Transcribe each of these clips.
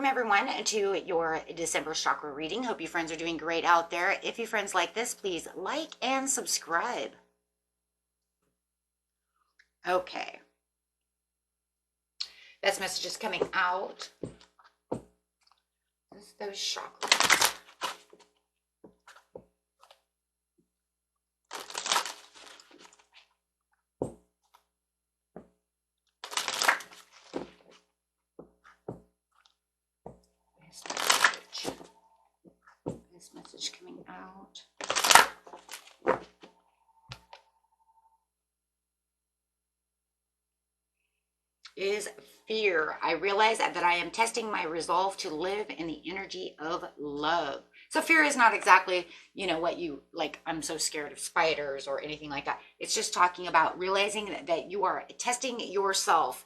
everyone, to your December chakra reading. Hope you friends are doing great out there. If you friends like this, please like and subscribe. Okay. Best messages coming out. This is those chakras. This message coming out is fear. I realize that I am testing my resolve to live in the energy of love. So fear is not exactly, what you like, I'm so scared of spiders or anything like that. It's just talking about realizing that you are testing yourself,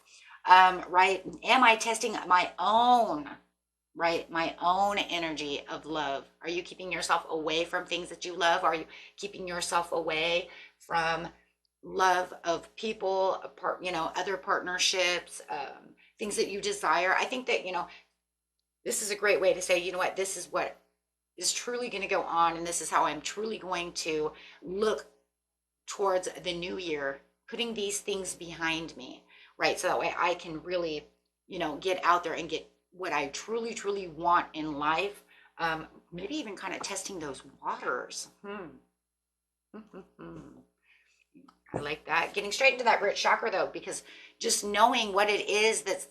right? Am I testing my own, right? My own energy of love. Are you keeping yourself away from things that you love? Are you keeping yourself away from love of people, other partnerships, things that you desire? I think that, this is a great way to say, this is what is truly going to go on. And this is how I'm truly going to look towards the new year, putting these things behind me, right? So that way I can really, get out there and get what I truly, truly want in life. Maybe even kind of testing those waters. I like that. Getting straight into that root chakra though, because just knowing what it is that's,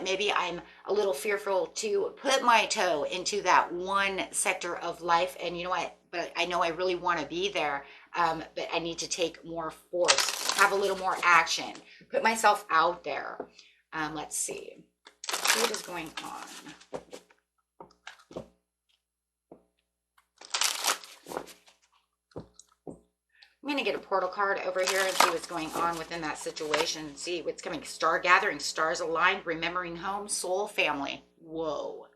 maybe I'm a little fearful to put my toe into that one sector of life. And but I know I really want to be there. But I need to take more force, have a little more action, put myself out there. Let's see. What is going on? I'm going to get a portal card over here and see what's going on within that situation. See what's coming. Star gathering, stars aligned, remembering home, soul, family. Whoa.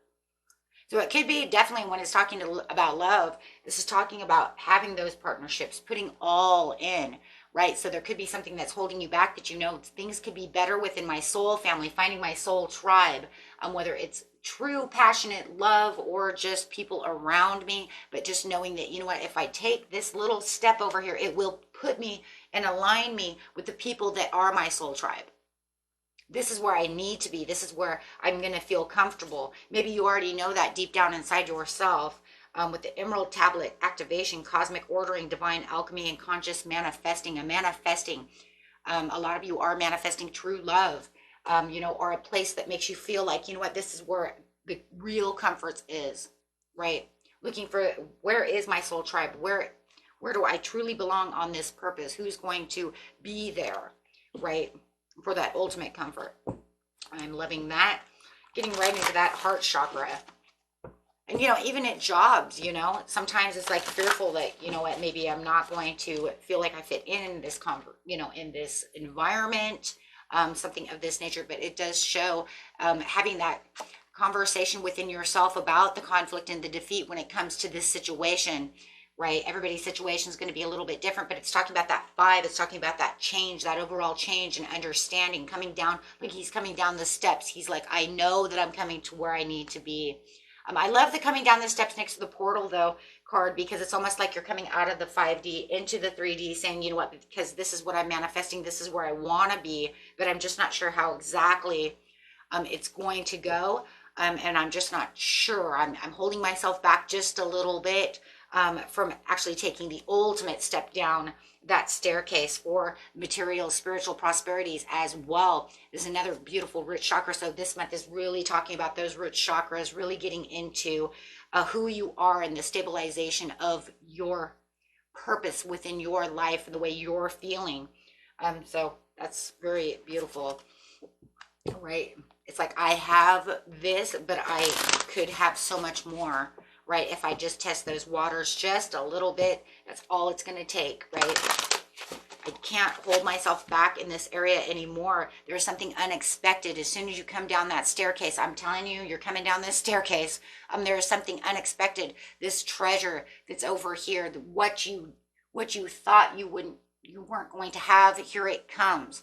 So it could be definitely when it's talking about love, this is talking about having those partnerships, putting all in, right? So there could be something that's holding you back that things could be better within my soul family, finding my soul tribe, whether it's true passionate love or just people around me, but just knowing that, if I take this little step over here, it will put me and align me with the people that are my soul tribe. This is where I need to be. This is where I'm going to feel comfortable. Maybe you already know that deep down inside yourself. With the Emerald Tablet activation, cosmic ordering, divine alchemy, and conscious manifesting. A lot of you are manifesting true love, or a place that makes you feel like, this is where the real comfort is, right? Looking for, where is my soul tribe? Where do I truly belong on this purpose? Who's going to be there, right? For that ultimate comfort. I'm loving that. Getting right into that heart chakra. And, even at jobs, sometimes it's like fearful that, maybe I'm not going to feel like I fit in this in this environment, something of this nature. But it does show having that conversation within yourself about the conflict and the defeat when it comes to this situation, right? Everybody's situation is going to be a little bit different, but it's talking about that 5. It's talking about that change, that overall change and understanding, coming down, like he's coming down the steps. He's like, I know that I'm coming to where I need to be. I love the coming down the steps next to the portal though card, because it's almost like you're coming out of the 5D into the 3D saying, because this is what I'm manifesting. This is where I want to be, but I'm just not sure how exactly it's going to go. And I'm just not sure. I'm holding myself back just a little bit from actually taking the ultimate step down that staircase for material, spiritual prosperities as well. This is another beautiful root chakra. So this month is really talking about those root chakras, really getting into who you are and the stabilization of your purpose within your life and the way you're feeling. So that's very beautiful, right? It's like I have this, but I could have so much more, right? If I just test those waters just a little bit, that's all it's going to take, right? I can't hold myself back in this area anymore. There's something unexpected. As soon as you come down that staircase, I'm telling you, you're coming down this staircase. There is something unexpected. This treasure that's over here, what you thought you weren't going to have, here it comes,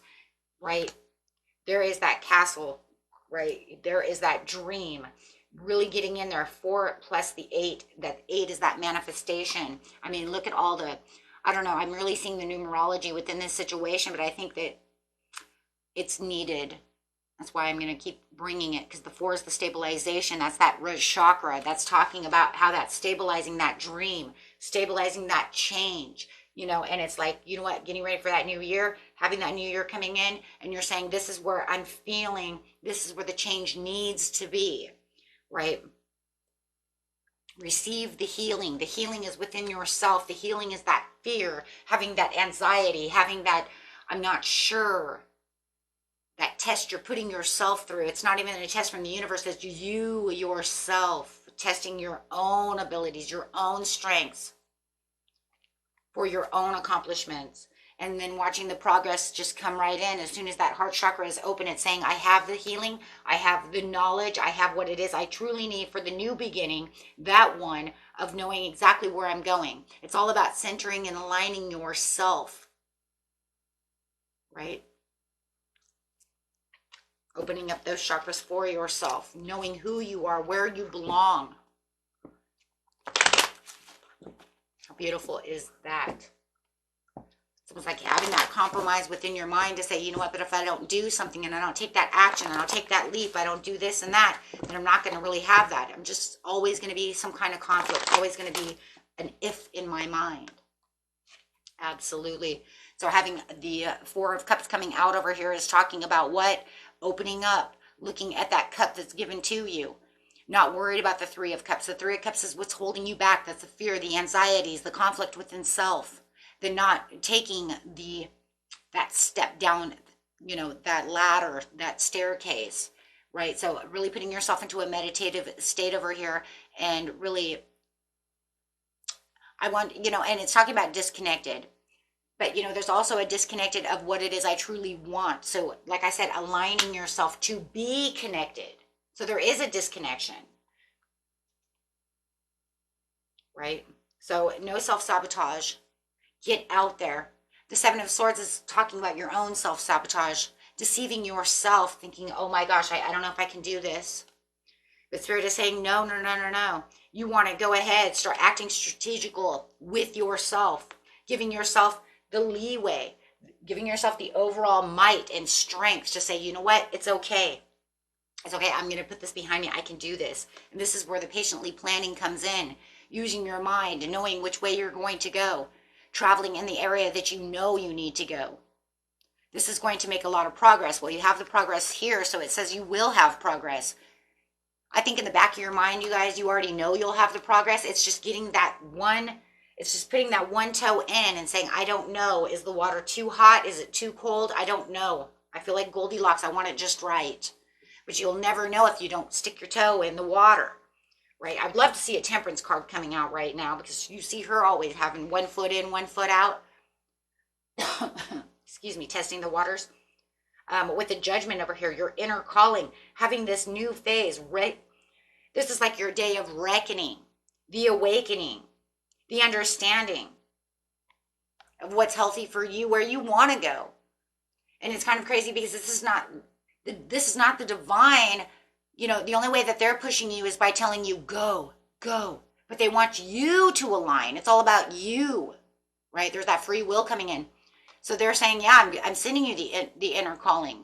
right? There is that castle, right? There is that dream really getting in there. 4 plus the 8, that 8 is that manifestation. I mean, look at all the, I don't know, I'm really seeing the numerology within this situation, but I think that it's needed. That's why I'm going to keep bringing it, because the 4 is the stabilization. That's that root chakra. That's talking about how that's stabilizing that dream, stabilizing that change, you know, and it's like, you know what, getting ready for that new year, having that new year coming in, and you're saying, this is where I'm feeling, this is where the change needs to be, right? Receive the healing. The healing is within yourself. The healing is that fear, having that anxiety, having that, I'm not sure, that test you're putting yourself through. It's not even a test from the universe. It's you yourself testing your own abilities, your own strengths for your own accomplishments. And then watching the progress just come right in. As soon as that heart chakra is open, it's saying, I have the healing, I have the knowledge, I have what it is I truly need for the new beginning, that one of knowing exactly where I'm going. It's all about centering and aligning yourself, right? Opening up those chakras for yourself, knowing who you are, where you belong. How beautiful is that? It's almost like having that compromise within your mind to say, you know what, but if I don't do something and I don't take that action and I don't take that leap, I don't do this and that, then I'm not going to really have that. I'm just always going to be some kind of conflict, always going to be an if in my mind. Absolutely. So having the 4 of Cups coming out over here is talking about what? Opening up, looking at that cup that's given to you. Not worried about the 3 of Cups. The 3 of Cups is what's holding you back. That's the fear, the anxieties, the conflict within self. The not taking that step down, you know, that ladder, that staircase, right? So really putting yourself into a meditative state over here, and really, I want, you know, and it's talking about disconnected. But, you know, there's also a disconnected of what it is I truly want. So, like I said, aligning yourself to be connected. So there is a disconnection, right? So no self-sabotage. Get out there. The 7 of Swords is talking about your own self-sabotage, deceiving yourself, thinking, oh my gosh, I don't know if I can do this. But Spirit is saying, no, no, no, no, no. You want to go ahead, start acting strategical with yourself, giving yourself the leeway, giving yourself the overall might and strength to say, you know what, it's okay. It's okay, I'm going to put this behind me. I can do this. And this is where the patiently planning comes in, using your mind and knowing which way you're going to go, traveling in the area that you know you need to go. This is going to make a lot of progress. Well, you have the progress here, so it says you will have progress. I think in the back of your mind, you guys, you already know you'll have the progress. It's just getting that one, it's just putting that one toe in and saying, I don't know. Is the water too hot? Is it too cold? I don't know. I feel like Goldilocks. I want it just right. But you'll never know if you don't stick your toe in the water, right? I'd love to see a temperance card coming out right now, because you see her always having 1 foot in, 1 foot out. Excuse me, testing the waters. With the Judgment over here, your inner calling, having this new phase, right? This is like your day of reckoning, the awakening, the understanding of what's healthy for you, where you want to go. And it's kind of crazy because this is not the divine, you know, the only way that they're pushing you is by telling you, go, go. But they want you to align. It's all about you, right? There's that free will coming in. So they're saying, yeah, I'm sending you the inner calling.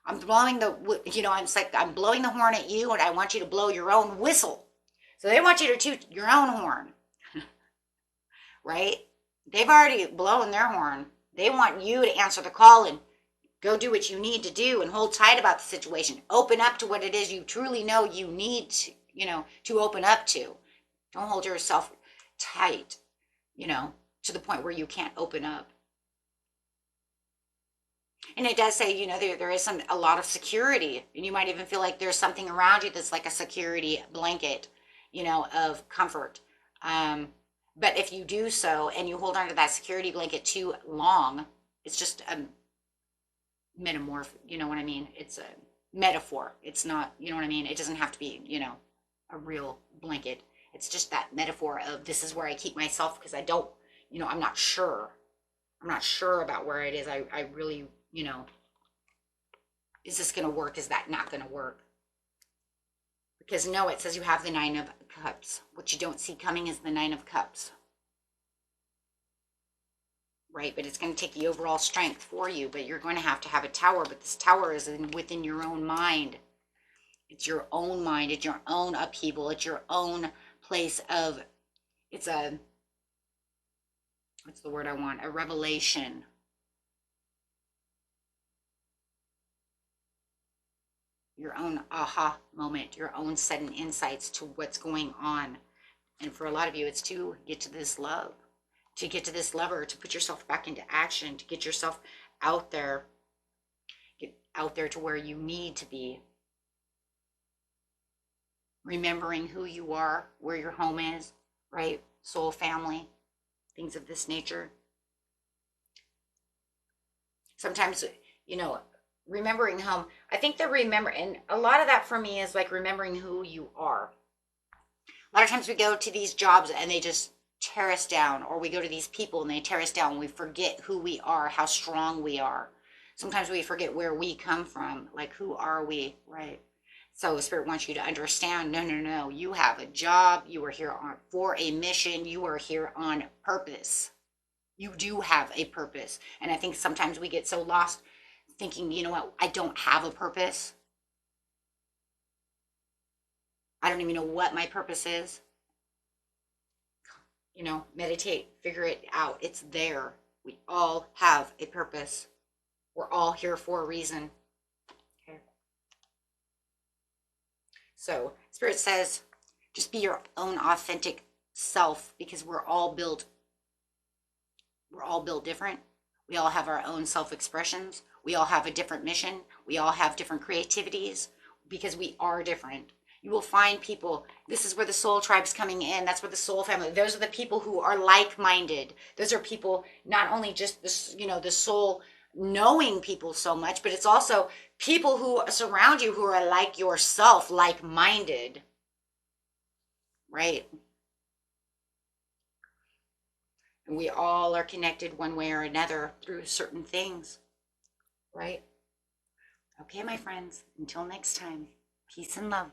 I'm blowing I'm blowing the horn at you, and I want you to blow your own whistle. So they want you to toot your own horn, right? They've already blown their horn. They want you to answer the call and go do what you need to do and hold tight about the situation. Open up to what it is you truly know you need to, to open up to. Don't hold yourself tight, to the point where you can't open up. And it does say, there is a lot of security, and you might even feel like there's something around you that's like a security blanket, of comfort. But if you do so and you hold on to that security blanket too long, it's just a metamorph, you know what I mean? It's a metaphor. It's not, you know what I mean? It doesn't have to be, a real blanket. It's just that metaphor of, this is where I keep myself because I don't, I'm not sure. I'm not sure about where it is. I really, is this going to work? Is that not going to work? Because no, it says you have the Nine of Cups. What you don't see coming is the Nine of Cups. Right? But it's going to take the overall strength for you. But you're going to have a tower. But this tower is within your own mind. It's your own mind. It's your own upheaval. It's your own place of, it's a, what's the word I want? A revelation. Your own aha moment, your own sudden insights to what's going on. And for a lot of you, it's to get to this love, to get to this lover, to put yourself back into action, to get yourself out there, get out there to where you need to be. Remembering who you are, where your home is, right? Soul family, things of this nature. Sometimes, you know, remembering home, I think and a lot of that for me is like remembering who you are. A lot of times we go to these jobs and they just tear us down, or we go to these people and they tear us down. We forget who we are, how strong we are. Sometimes we forget where we come from, like who are we, right? So Spirit wants you to understand, no, you have a job, you are here for a mission, you are here on purpose. You do have a purpose. And I think sometimes we get so lost thinking, you know what, I don't have a purpose. I don't even know what my purpose is. You know, meditate, figure it out. It's there. We all have a purpose. We're all here for a reason. Okay. So Spirit says, just be your own authentic self, because we're all built different. We all have our own self-expressions. We all have a different mission. We all have different creativities, because we are different. You will find people, this is where the soul tribe's coming in. That's where the soul family, those are the people who are like-minded. Those are people, not only just this, you know, the soul knowing people so much, but it's also people who surround you who are like yourself, like-minded. Right? And we all are connected one way or another through certain things. Right? Okay, my friends, until next time, peace and love.